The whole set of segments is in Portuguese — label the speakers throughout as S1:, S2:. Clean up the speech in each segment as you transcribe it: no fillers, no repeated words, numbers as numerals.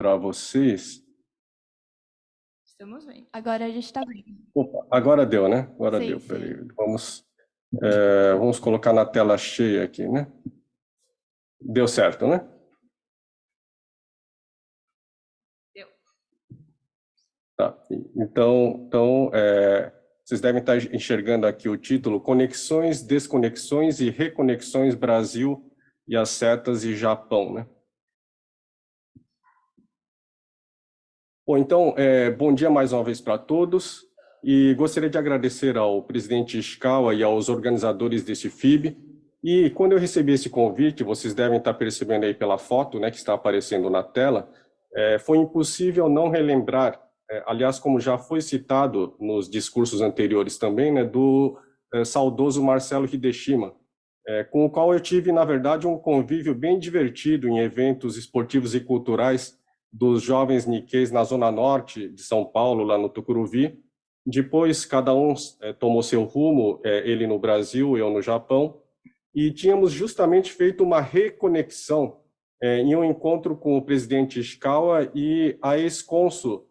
S1: para vocês.
S2: Estamos bem. Agora a gente está bem.
S1: Opa, agora deu, né? Agora
S2: Sim,
S1: deu.
S2: sim.
S1: Peraí. Vamos colocar na tela cheia aqui, né? Deu certo, né?
S2: Deu.
S1: Tá. Então, vocês devem estar enxergando aqui o título: Conexões, Desconexões e Reconexões Brasil e as setas e Japão, né? Bom, então, bom dia mais uma vez para todos, e gostaria de agradecer ao presidente Ishikawa e aos organizadores desse FIB. E quando eu recebi esse convite, vocês devem estar percebendo aí pela foto, né, que está aparecendo na tela, foi impossível não relembrar, aliás, como já foi citado nos discursos anteriores também, né, do saudoso Marcelo Hideshima, com o qual eu tive, na verdade, um convívio bem divertido em eventos esportivos e culturais dos jovens Nikkeis na Zona Norte de São Paulo, lá no Tucuruvi. Depois, cada um tomou seu rumo, ele no Brasil, eu no Japão, e tínhamos justamente feito uma reconexão em um encontro com o presidente Ishikawa e a ex-cônsul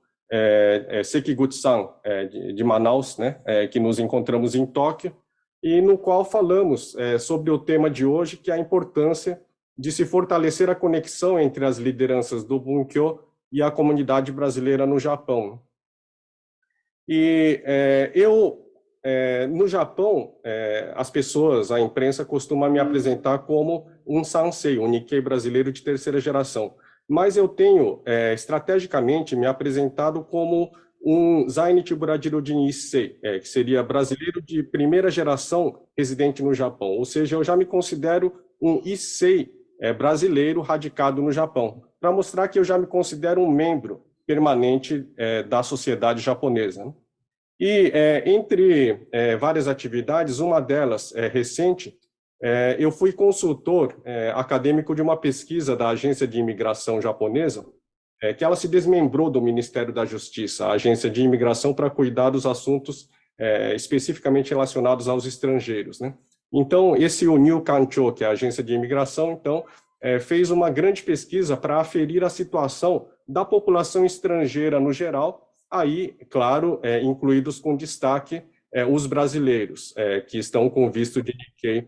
S1: Sekiguchi-san, de Manaus, né, que nos encontramos em Tóquio, e no qual falamos sobre o tema de hoje, que é a importância de se fortalecer a conexão entre as lideranças do Bunkyo e a comunidade brasileira no Japão. E no Japão, as pessoas, a imprensa costuma me apresentar como um sansei, um Nikkei brasileiro de terceira geração. Mas eu tenho, estrategicamente, me apresentado como um Zainichi Burajiro de Issei, que seria brasileiro de primeira geração residente no Japão. Ou seja, eu já me considero um Issei brasileiro radicado no Japão, para mostrar que eu já me considero um membro permanente da sociedade japonesa, né? E entre várias atividades, uma delas recente, eu fui consultor acadêmico de uma pesquisa da Agência de Imigração japonesa, que ela se desmembrou do Ministério da Justiça, a Agência de Imigração, para cuidar dos assuntos especificamente relacionados aos estrangeiros, né? Então, esse Unil Kancho, que é a Agência de Imigração, então, fez uma grande pesquisa para aferir a situação da população estrangeira no geral, aí, claro, incluídos com destaque os brasileiros, que estão com visto de Nikkei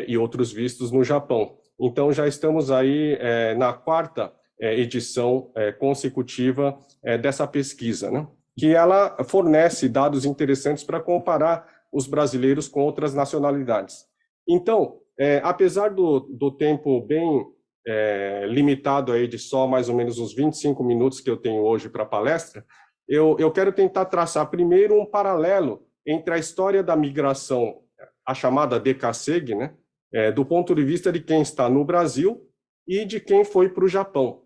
S1: e outros vistos no Japão. Então, já estamos aí na quarta edição consecutiva dessa pesquisa, né? Que ela fornece dados interessantes para comparar os brasileiros com outras nacionalidades. Então, apesar do tempo bem limitado aí de só mais ou menos uns 25 minutos que eu tenho hoje para a palestra, eu quero tentar traçar primeiro um paralelo entre a história da migração, a chamada DKSEG, né, do ponto de vista de quem está no Brasil e de quem foi para o Japão.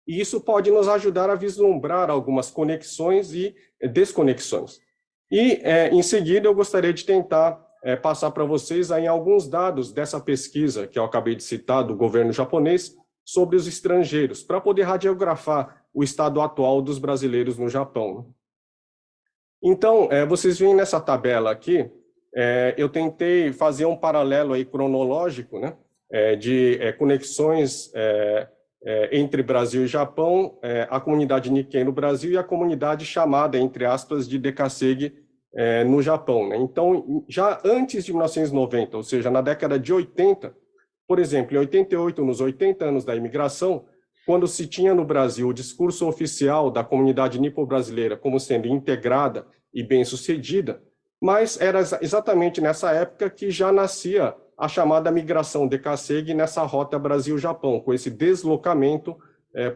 S1: E isso pode nos ajudar a vislumbrar algumas conexões e desconexões. E, em seguida, eu gostaria de tentar passar para vocês aí alguns dados dessa pesquisa que eu acabei de citar, do governo japonês, sobre os estrangeiros, para poder radiografar o estado atual dos brasileiros no Japão. Então, vocês veem nessa tabela aqui, eu tentei fazer um paralelo aí cronológico, né, de conexões entre Brasil e Japão, a comunidade Nikkei no Brasil e a comunidade chamada, entre aspas, de DKSEG no Japão, né? Então, já antes de 1990, ou seja, na década de 80, por exemplo, em 88, nos 80 anos da imigração, quando se tinha no Brasil o discurso oficial da comunidade nipo-brasileira como sendo integrada e bem-sucedida, mas era exatamente nessa época que já nascia a chamada migração DKSEG nessa rota Brasil-Japão, com esse deslocamento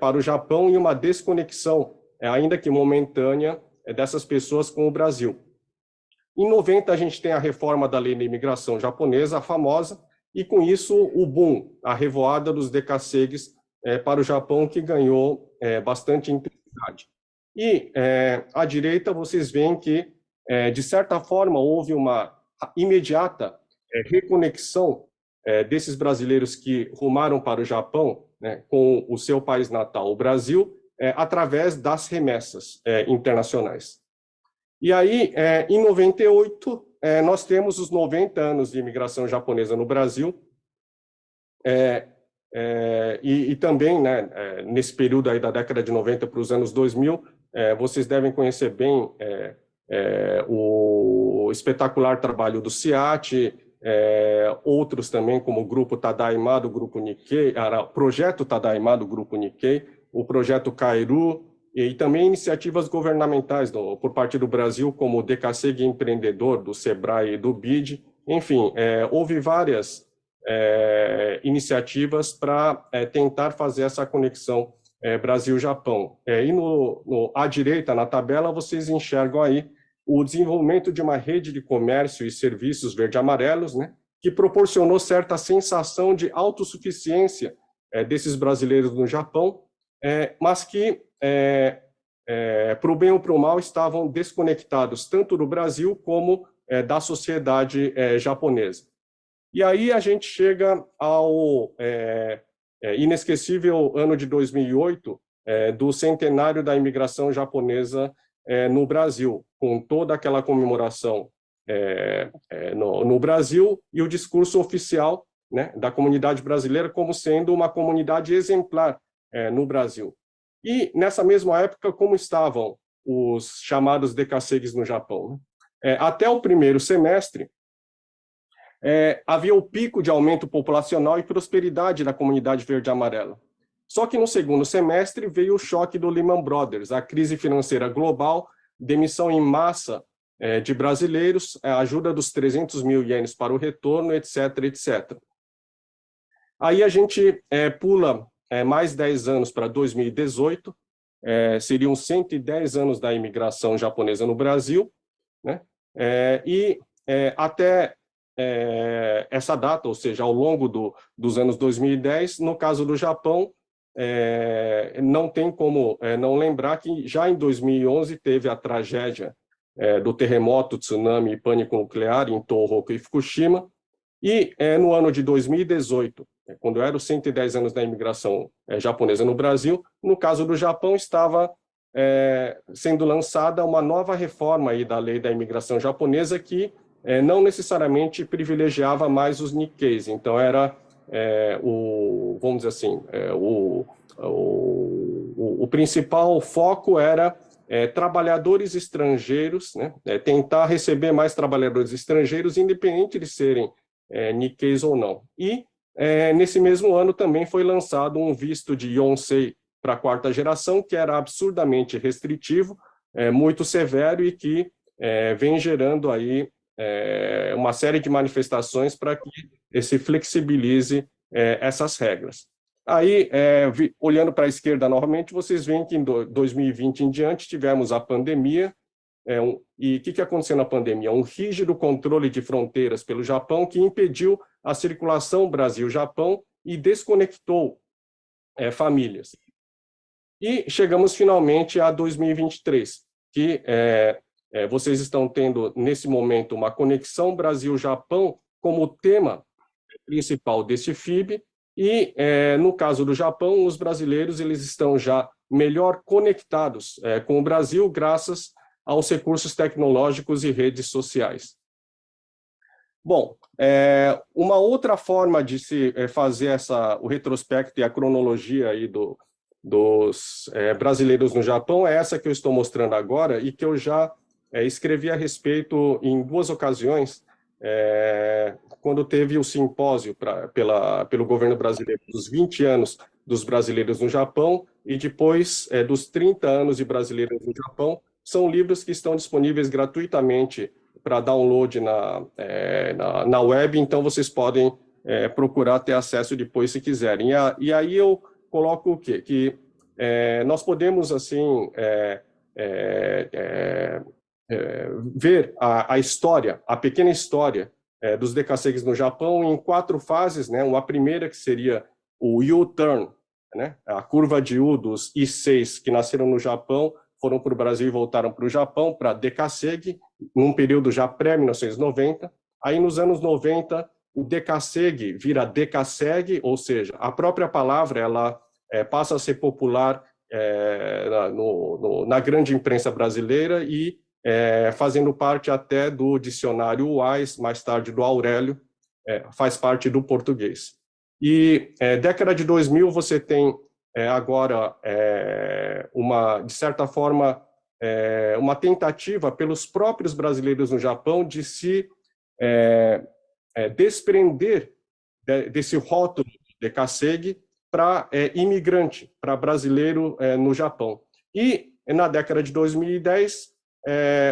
S1: para o Japão e uma desconexão, ainda que momentânea, dessas pessoas com o Brasil. Em 90, a gente tem a reforma da lei da imigração japonesa, a famosa, e com isso o boom, a revoada dos DKSEGs para o Japão, que ganhou bastante intensidade. E à direita, vocês veem que, de certa forma, houve uma imediata reconexão desses brasileiros que rumaram para o Japão, né, com o seu país natal, o Brasil, através das remessas internacionais. E aí, em 98, nós temos os 90 anos de imigração japonesa no Brasil, E também, né, nesse período aí da década de 90 para os anos 2000, vocês devem conhecer bem o espetacular trabalho do CIAT, outros também, como o Grupo Tadaima, do Grupo Nikkei, Projeto Tadaima, do Grupo Nikkei, o Projeto Kairu, e também iniciativas governamentais por parte do Brasil, como o DKSEG Empreendedor, do SEBRAE e do BID. Enfim, houve várias iniciativas para tentar fazer essa conexão Brasil-Japão. E à direita, na tabela, vocês enxergam aí o desenvolvimento de uma rede de comércio e serviços verde-amarelos, né, que proporcionou certa sensação de autossuficiência desses brasileiros no Japão, mas que, para o bem ou para o mal, estavam desconectados tanto do Brasil como da sociedade japonesa. E aí a gente chega ao inesquecível ano de 2008, do centenário da imigração japonesa no Brasil, com toda aquela comemoração no Brasil e o discurso oficial, né, da comunidade brasileira como sendo uma comunidade exemplar no Brasil. E, nessa mesma época, como estavam os chamados DKSEGs no Japão? Né? Até o primeiro semestre, havia o pico de aumento populacional e prosperidade da comunidade verde-amarela. Só que no segundo semestre veio o choque do Lehman Brothers, a crise financeira global, demissão em massa de brasileiros, a ajuda dos 300 mil ienes para o retorno, etc., etc. Aí a gente pula mais 10 anos para 2018, seriam 110 anos da imigração japonesa no Brasil, né? Até essa data, ou seja, ao longo dos anos 2010, no caso do Japão, não tem como não lembrar que já em 2011 teve a tragédia do terremoto, tsunami e pânico nuclear em Tohoku e Fukushima, e no ano de 2018, quando eram os 110 anos da imigração japonesa no Brasil, no caso do Japão estava sendo lançada uma nova reforma aí da lei da imigração japonesa que não necessariamente privilegiava mais os Nikkeis, então era vamos dizer assim, o principal foco era trabalhadores estrangeiros, né, tentar receber mais trabalhadores estrangeiros, independente de serem Nikkeis ou não. E nesse mesmo ano também foi lançado um visto de Yonsei para a quarta geração, que era absurdamente restritivo, muito severo e que vem gerando aí uma série de manifestações para que se flexibilize essas regras. Aí, olhando para a esquerda novamente, vocês veem que em 2020 em diante tivemos a pandemia, e o que aconteceu na pandemia? Um rígido controle de fronteiras pelo Japão que impediu a circulação Brasil-Japão e desconectou famílias. E chegamos finalmente a 2023, que vocês estão tendo, nesse momento, uma conexão Brasil-Japão como tema principal desse FIB, e, no caso do Japão, os brasileiros eles estão já melhor conectados com o Brasil, graças aos recursos tecnológicos e redes sociais. Bom, uma outra forma de se fazer o retrospecto e a cronologia aí dos brasileiros no Japão é essa que eu estou mostrando agora e que eu já escrevi a respeito em 2 ocasiões, quando teve o simpósio pelo governo brasileiro dos 20 anos dos brasileiros no Japão e depois dos 30 anos de brasileiros no Japão. São livros que estão disponíveis gratuitamente para download na web, então vocês podem procurar ter acesso depois se quiserem. E aí eu coloco o quê? Que nós podemos, assim, ver a história, a pequena história dos DKSEGs no Japão em 4 fases, né? Uma primeira que seria o U-turn, né? A curva de U dos I6 que nasceram no Japão, foram para o Brasil e voltaram para o Japão, para DKSEG, num período já pré-1990. Aí, nos anos 90, o DKSEG vira DKSEG, ou seja, a própria palavra ela passa a ser popular na grande imprensa brasileira e fazendo parte até do dicionário Wise, mais tarde do Aurélio, faz parte do português. E década de 2000 você tem agora de certa forma, uma tentativa pelos próprios brasileiros no Japão de se desprender desse rótulo de Kasegi para imigrante, para brasileiro no Japão. E na década de 2010,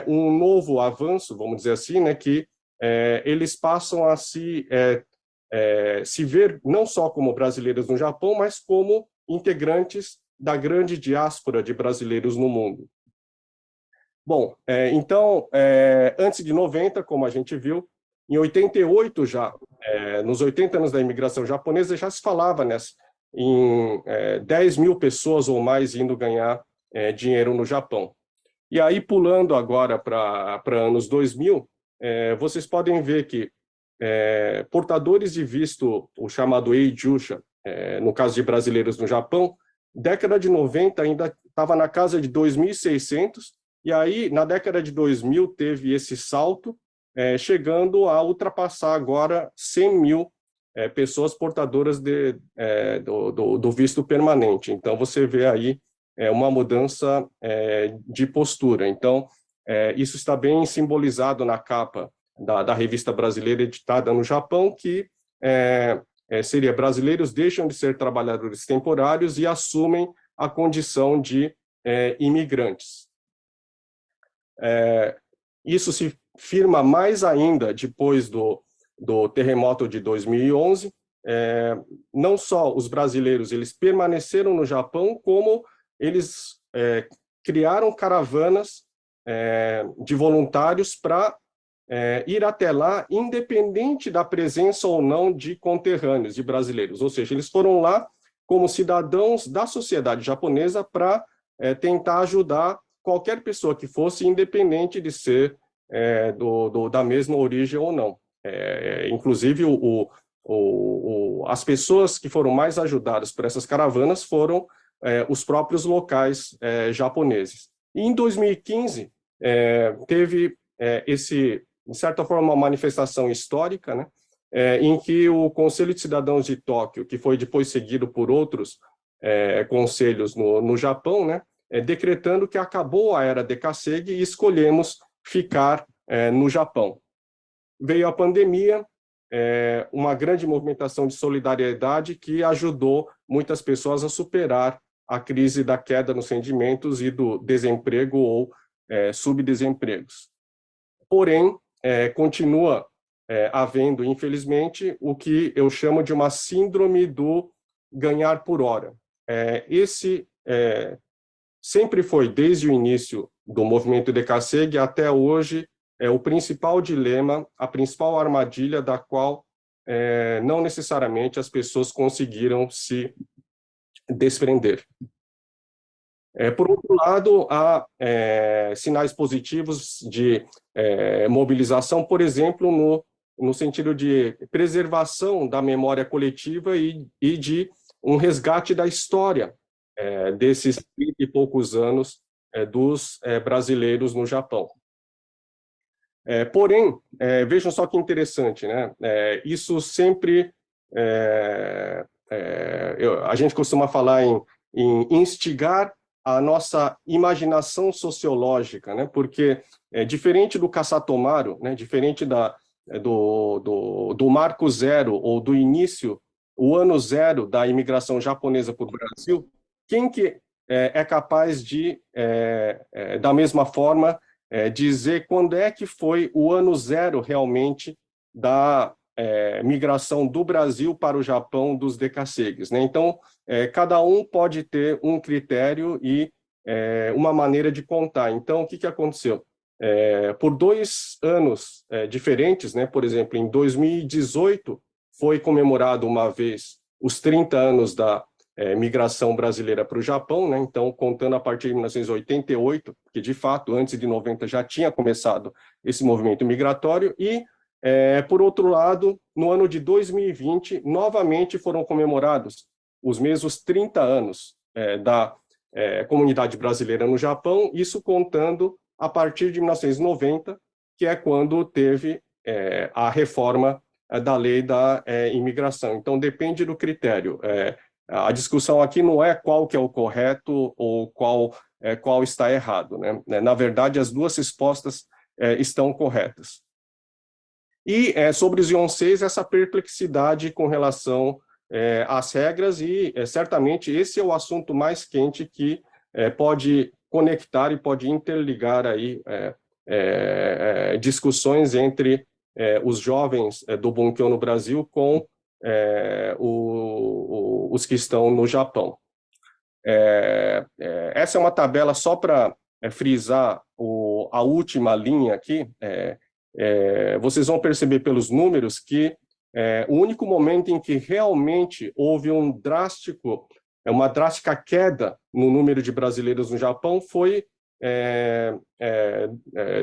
S1: um novo avanço, vamos dizer assim, né, que eles passam a se ver não só como brasileiros no Japão, mas como integrantes da grande diáspora de brasileiros no mundo. Bom, então, antes de 90, como a gente viu, em 88 já, nos 80 anos da imigração japonesa, já se falava em 10 mil pessoas ou mais indo ganhar dinheiro no Japão. E aí, pulando agora para anos 2000, vocês podem ver que portadores de visto, o chamado Eijusha, no caso de brasileiros no Japão, década de 90 ainda estava na casa de 2.600, e aí, na década de 2000, teve esse salto, chegando a ultrapassar agora 100 mil pessoas portadoras do visto permanente. Então, você vê aí uma mudança de postura. Então, isso está bem simbolizado na capa da revista brasileira editada no Japão, que seria: brasileiros deixam de ser trabalhadores temporários e assumem a condição de imigrantes. Isso se firma mais ainda depois do terremoto de 2011. Não só os brasileiros eles permaneceram no Japão, como eles criaram caravanas de voluntários para ir até lá, independente da presença ou não de conterrâneos, de brasileiros. Ou seja, eles foram lá como cidadãos da sociedade japonesa para tentar ajudar qualquer pessoa que fosse, independente de ser da mesma origem ou não. Inclusive, as pessoas que foram mais ajudadas por essas caravanas foram os próprios locais japoneses. E em 2015, teve de certa forma, uma manifestação histórica, né, em que o Conselho de Cidadãos de Tóquio, que foi depois seguido por outros conselhos no Japão, né, decretando que acabou a era de Kasegi e escolhemos ficar no Japão. Veio a pandemia, uma grande movimentação de solidariedade que ajudou muitas pessoas a superar a crise da queda nos rendimentos e do desemprego ou subdesempregos. Porém, continua havendo, infelizmente, o que eu chamo de uma síndrome do ganhar por hora. Esse sempre foi, desde o início do movimento de Kasegi até hoje, o principal dilema, a principal armadilha da qual não necessariamente as pessoas conseguiram se desprender. Por outro lado, há sinais positivos de mobilização, por exemplo, no sentido de preservação da memória coletiva e de um resgate da história desses 30 e poucos anos dos brasileiros no Japão. Porém, vejam só que interessante, né? Isso sempre... a gente costuma falar em instigar a nossa imaginação sociológica, né? Porque diferente do Kasatomaru, né? Diferente do marco zero ou do início, o ano zero da imigração japonesa para o Brasil, quem que é capaz de, da mesma forma, dizer quando é que foi o ano zero realmente da migração do Brasil para o Japão dos Dekasegues, né? Então, cada um pode ter um critério e uma maneira de contar. Então, o que aconteceu? Por 2 anos diferentes, né? Por exemplo, em 2018, foi comemorado uma vez os 30 anos da migração brasileira para o Japão, né? Então, contando a partir de 1988, que de fato, antes de 90 já tinha começado esse movimento migratório, e por outro lado, no ano de 2020, novamente foram comemorados os mesmos 30 anos da comunidade brasileira no Japão, isso contando a partir de 1990, que é quando teve a reforma da lei da imigração. Então, depende do critério. A discussão aqui não é qual que é o correto ou qual está errado, né? Na verdade, as duas respostas estão corretas. E sobre os ION 6, essa perplexidade com relação às regras, e certamente esse é o assunto mais quente que pode conectar e pode interligar aí discussões entre os jovens do Bunkyo no Brasil com os que estão no Japão. Essa é uma tabela só para frisar a última linha aqui. Vocês vão perceber pelos números que o único momento em que realmente houve uma drástica queda no número de brasileiros no Japão foi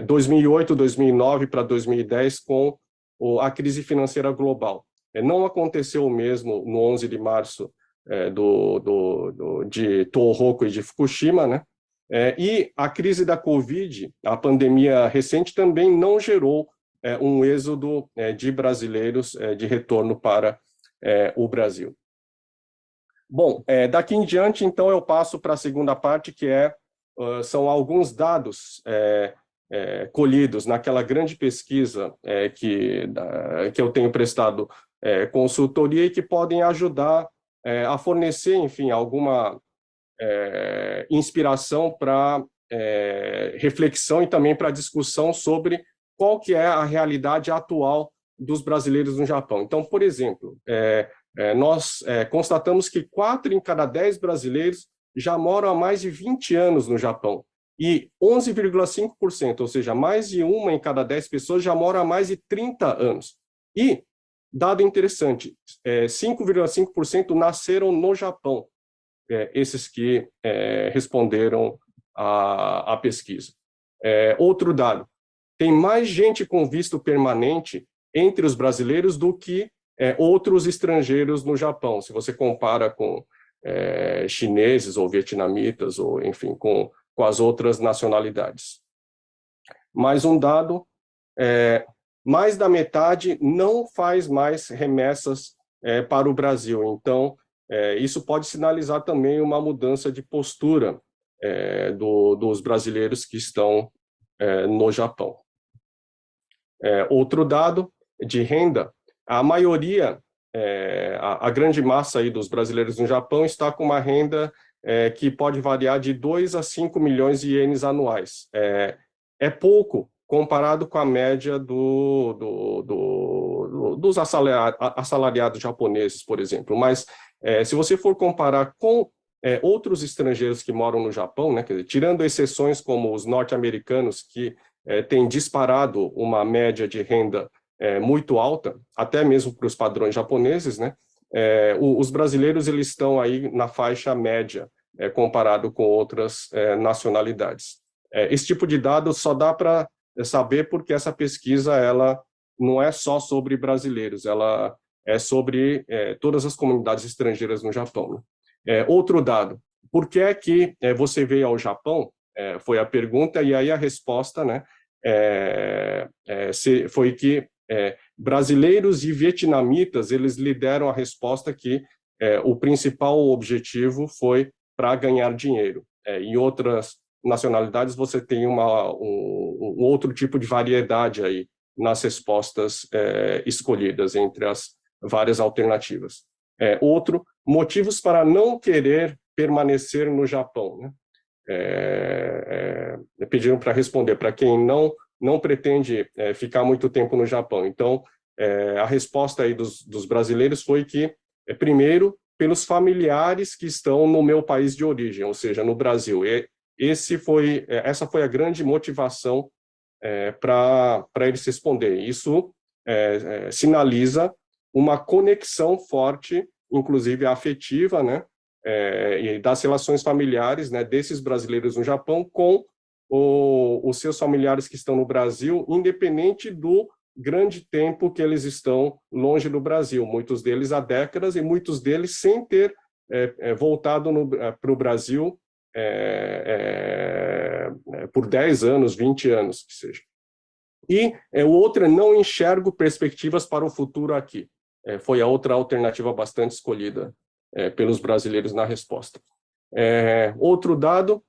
S1: 2008, 2009 para 2010 com a crise financeira global. Não aconteceu o mesmo no 11 de março de Tohoku e de Fukushima, né? E a crise da Covid, a pandemia recente, também não gerou um êxodo de brasileiros de retorno para o Brasil. Bom, daqui em diante, então, eu passo para a segunda parte, que são alguns dados colhidos naquela grande pesquisa que eu tenho prestado consultoria e que podem ajudar a fornecer, enfim, alguma inspiração para reflexão e também para discussão sobre qual que é a realidade atual dos brasileiros no Japão. Então, por exemplo, nós constatamos que 4 em cada 10 brasileiros já moram há mais de 20 anos no Japão, e 11,5%, ou seja, mais de 1 em cada 10 pessoas já mora há mais de 30 anos. E, dado interessante, 5,5% nasceram no Japão, esses que responderam à pesquisa. Outro dado, tem mais gente com visto permanente entre os brasileiros do que outros estrangeiros no Japão, se você compara com chineses ou vietnamitas, ou, enfim, com as outras nacionalidades. Mais um dado, mais da metade não faz mais remessas para o Brasil. Então, isso pode sinalizar também uma mudança de postura dos brasileiros que estão no Japão. Outro dado de renda, a maioria, a grande massa aí dos brasileiros no Japão está com uma renda que pode variar de 2 a 5 milhões de ienes anuais. É pouco comparado com a média dos assalariados japoneses, por exemplo. Mas, se você for comparar com outros estrangeiros que moram no Japão, né, quer dizer, tirando exceções como os norte-americanos, que têm disparado uma média de renda muito alta, até mesmo para os padrões japoneses, né, os brasileiros eles estão aí na faixa média, comparado com outras nacionalidades. Esse tipo de dado só dá para saber porque essa pesquisa ela não é só sobre brasileiros, ela é sobre todas as comunidades estrangeiras no Japão. Outro dado, por que é que você veio ao Japão? Foi a pergunta, e aí a resposta, né, foi que brasileiros e vietnamitas eles lideram a resposta que o principal objetivo foi para ganhar dinheiro. Em outras nacionalidades você tem um outro tipo de variedade aí nas respostas escolhidas entre as várias alternativas. Outro, motivos para não querer permanecer no Japão, né? Pediram para responder para quem não pretende ficar muito tempo no Japão. Então, a resposta aí dos brasileiros foi que, primeiro, pelos familiares que estão no meu país de origem, ou seja, no Brasil. Essa foi a grande motivação para eles responderem. Isso sinaliza uma conexão forte, inclusive afetiva, né, e das relações familiares, né, desses brasileiros no Japão com os seus familiares que estão no Brasil, independente do grande tempo que eles estão longe do Brasil, muitos deles há décadas e muitos deles sem ter voltado para o Brasil por 10 anos, 20 anos, que seja. E o outro é não enxergo perspectivas para o futuro aqui. Foi a outra alternativa bastante escolhida pelos brasileiros na resposta. Outro dado,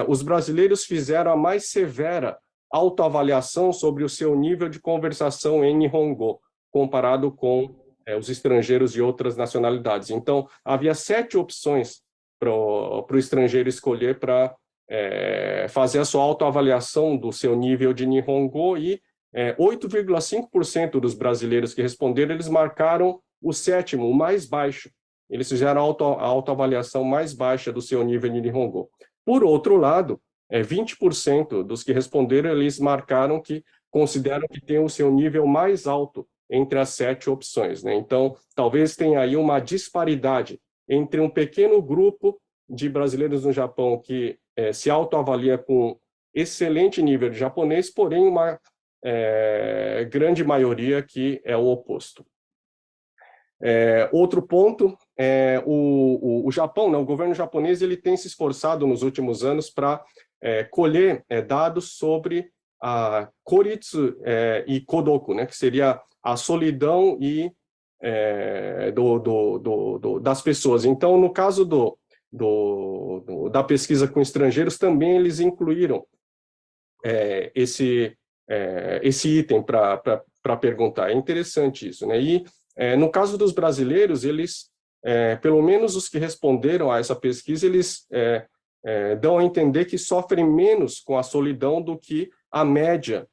S1: os brasileiros fizeram a mais severa autoavaliação sobre o seu nível de conversação em Nihongo, comparado com os estrangeiros de outras nacionalidades. Então, havia 7 opções para o estrangeiro escolher para fazer a sua autoavaliação do seu nível de Nihongo e 8,5% dos brasileiros que responderam, eles marcaram o 7º, o mais baixo. Eles fizeram a autoavaliação mais baixa do seu nível de Nihongo. Por outro lado, 20% dos que responderam, eles marcaram que consideram que tem o seu nível mais alto entre as 7 opções, né? Então, talvez tenha aí uma disparidade entre um pequeno grupo de brasileiros no Japão que se autoavalia com excelente nível de japonês, porém uma grande maioria que é o oposto. Outro ponto, o Japão, né, o governo japonês, ele tem se esforçado nos últimos anos para colher dados sobre a koritsu e kodoku, né, que seria a solidão e das pessoas. Então, no caso da pesquisa com estrangeiros, também eles incluíram esse item para perguntar. É interessante isso, né? E no caso dos brasileiros, eles, pelo menos os que responderam a essa pesquisa, eles dão a entender que sofrem menos com a solidão do que a média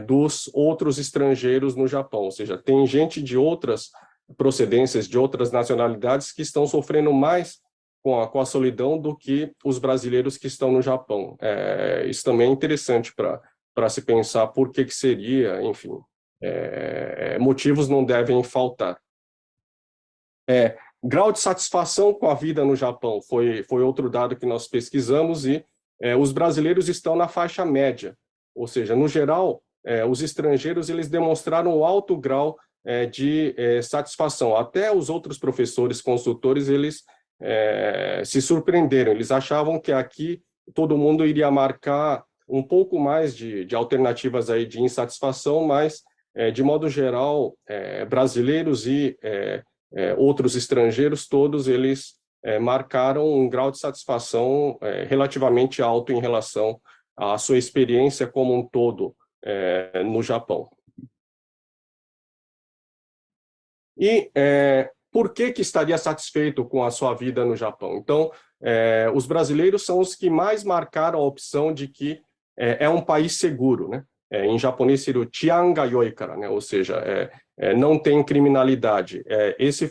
S1: dos outros estrangeiros no Japão. Ou seja, tem gente de outras procedências, de outras nacionalidades que estão sofrendo mais com a solidão do que os brasileiros que estão no Japão. Isso também é interessante para se pensar por que seria, enfim, motivos não devem faltar. Grau de satisfação com a vida no Japão foi outro dado que nós pesquisamos e os brasileiros estão na faixa média, ou seja, no geral, os estrangeiros eles demonstraram um alto grau de satisfação. Até os outros professores, consultores, eles se surpreenderam, eles achavam que aqui todo mundo iria marcar um pouco mais de alternativas aí de insatisfação, mas, de modo geral, brasileiros e outros estrangeiros, todos eles marcaram um grau de satisfação relativamente alto em relação à sua experiência como um todo no Japão. E por que estaria satisfeito com a sua vida no Japão? Então, os brasileiros são os que mais marcaram a opção de que é um país seguro, né? Em japonês seria o chian ga yoi kara, né? Ou seja, não tem criminalidade. Essa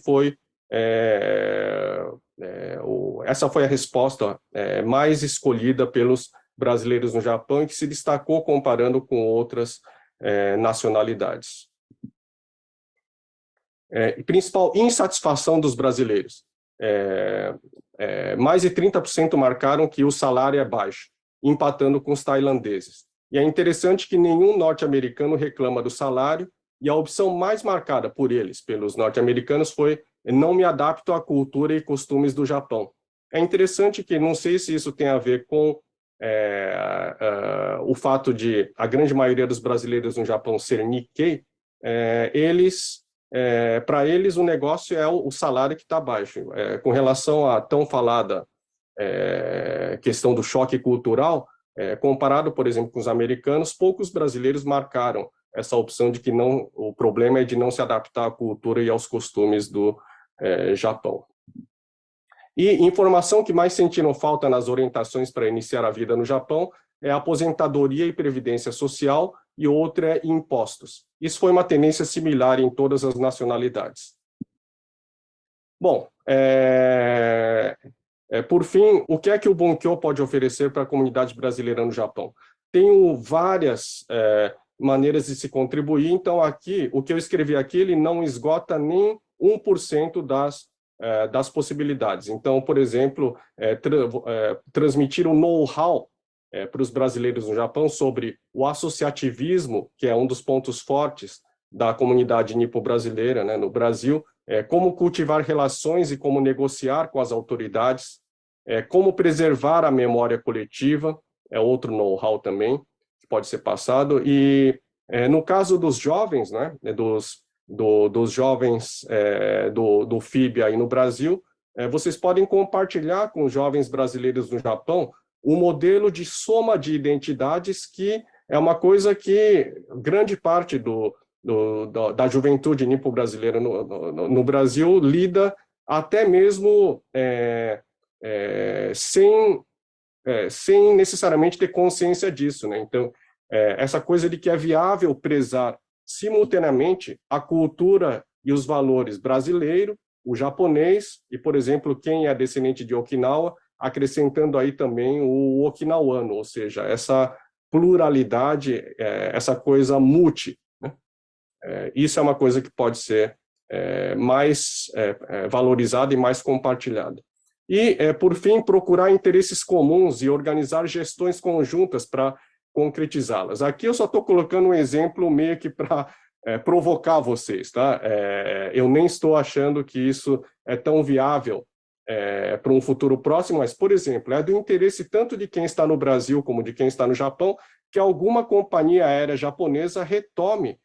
S1: foi a resposta mais escolhida pelos brasileiros no Japão e que se destacou comparando com outras nacionalidades. Principal insatisfação dos brasileiros. Mais de 30% marcaram que o salário é baixo, empatando com os tailandeses. E é interessante que nenhum norte-americano reclama do salário, e a opção mais marcada por eles, pelos norte-americanos, foi não me adapto à cultura e costumes do Japão. É interessante que, não sei se isso tem a ver com o fato de a grande maioria dos brasileiros no Japão ser Nikkei, para eles o negócio é o salário que está baixo. Com relação à tão falada questão do choque cultural, comparado, por exemplo, com os americanos, poucos brasileiros marcaram essa opção de que o problema é de não se adaptar à cultura e aos costumes do Japão. E informação que mais sentiram falta nas orientações para iniciar a vida no Japão é aposentadoria e previdência social, e outra é impostos. Isso foi uma tendência similar em todas as nacionalidades. Bom, por fim, o que é que o Bunkyo pode oferecer para a comunidade brasileira no Japão? Tenho várias maneiras de se contribuir, então aqui, o que eu escrevi aqui, ele não esgota nem 1% das possibilidades. Então, por exemplo, transmitir um know-how para os brasileiros no Japão sobre o associativismo, que é um dos pontos fortes da comunidade nipo-brasileira, né, no Brasil, como cultivar relações e como negociar com as autoridades, como preservar a memória coletiva, é outro know-how também que pode ser passado, e No caso dos jovens, né, dos jovens do FIB aí no Brasil, vocês podem compartilhar com os jovens brasileiros no Japão o modelo de soma de identidades, que é uma coisa que grande parte da juventude nipo-brasileira no Brasil lida até mesmo sem necessariamente ter consciência disso, né? Então, essa coisa de que é viável prezar simultaneamente a cultura e os valores brasileiro, o japonês e, por exemplo, quem é descendente de Okinawa, acrescentando aí também o okinawano, ou seja, essa pluralidade, essa coisa multi, né? Isso é uma coisa que pode ser mais valorizada e mais compartilhada. E, por fim, procurar interesses comuns e organizar gestões conjuntas para concretizá-las. Aqui eu só estou colocando um exemplo meio que para provocar vocês, tá? Eu nem estou achando que isso é tão viável para um futuro próximo, mas, por exemplo, é do interesse tanto de quem está no Brasil como de quem está no Japão que alguma companhia aérea japonesa retome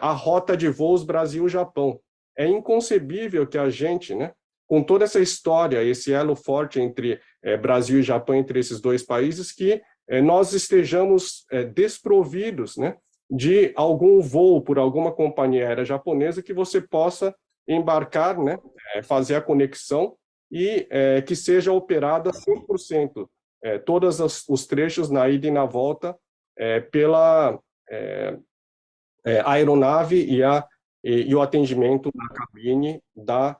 S1: a rota de voos Brasil-Japão. É inconcebível que a gente, né, com toda essa história, esse elo forte entre Brasil e Japão, entre esses dois países, que nós estejamos desprovidos, né, de algum voo por alguma companhia aérea japonesa que você possa embarcar, né, fazer a conexão e que seja operada 100%, todos os trechos na ida e na volta pela aeronave e o atendimento na cabine da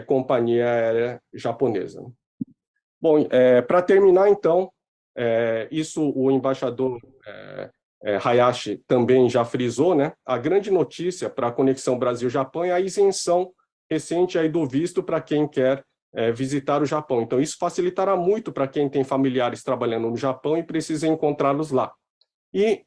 S1: companhia aérea japonesa. Bom, para terminar, então, isso o embaixador Hayashi também já frisou, né? A grande notícia para a conexão Brasil-Japão é a isenção recente aí do visto para quem quer visitar o Japão. Então, isso facilitará muito para quem tem familiares trabalhando no Japão e precisa encontrá-los lá. E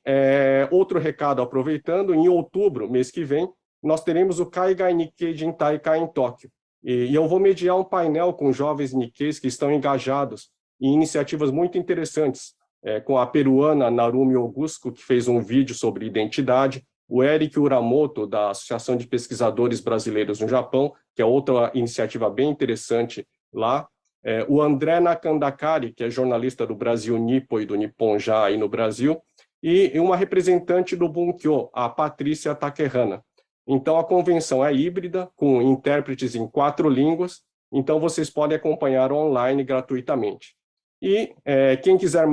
S1: outro recado, aproveitando, em outubro, mês que vem, nós teremos o Kaigai Nikkei Jintaikai em Tóquio. E eu vou mediar um painel com jovens Nikkeis que estão engajados em iniciativas muito interessantes, com a peruana Narumi Ogusco, que fez um vídeo sobre identidade, o Eric Uramoto, da Associação de Pesquisadores Brasileiros no Japão, que é outra iniciativa bem interessante lá, o André Nakandakari, que é jornalista do Brasil Nipo e do Nippon Já aí no Brasil, e uma representante do Bunkyo, a Patrícia Takehana. Então, a convenção é híbrida, com intérpretes em 4 línguas, então vocês podem acompanhar online gratuitamente. E quem quiser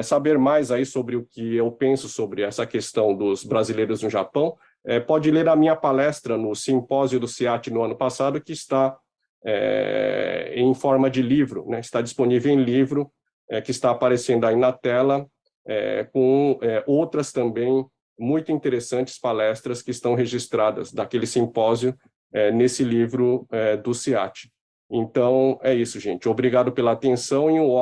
S1: saber mais aí sobre o que eu penso sobre essa questão dos brasileiros no Japão, pode ler a minha palestra no simpósio do CIAT no ano passado, que está em forma de livro, né? Está disponível em livro, que está aparecendo aí na tela, com outras também muito interessantes palestras que estão registradas daquele simpósio nesse livro do CIAT. Então, é isso, gente. Obrigado pela atenção e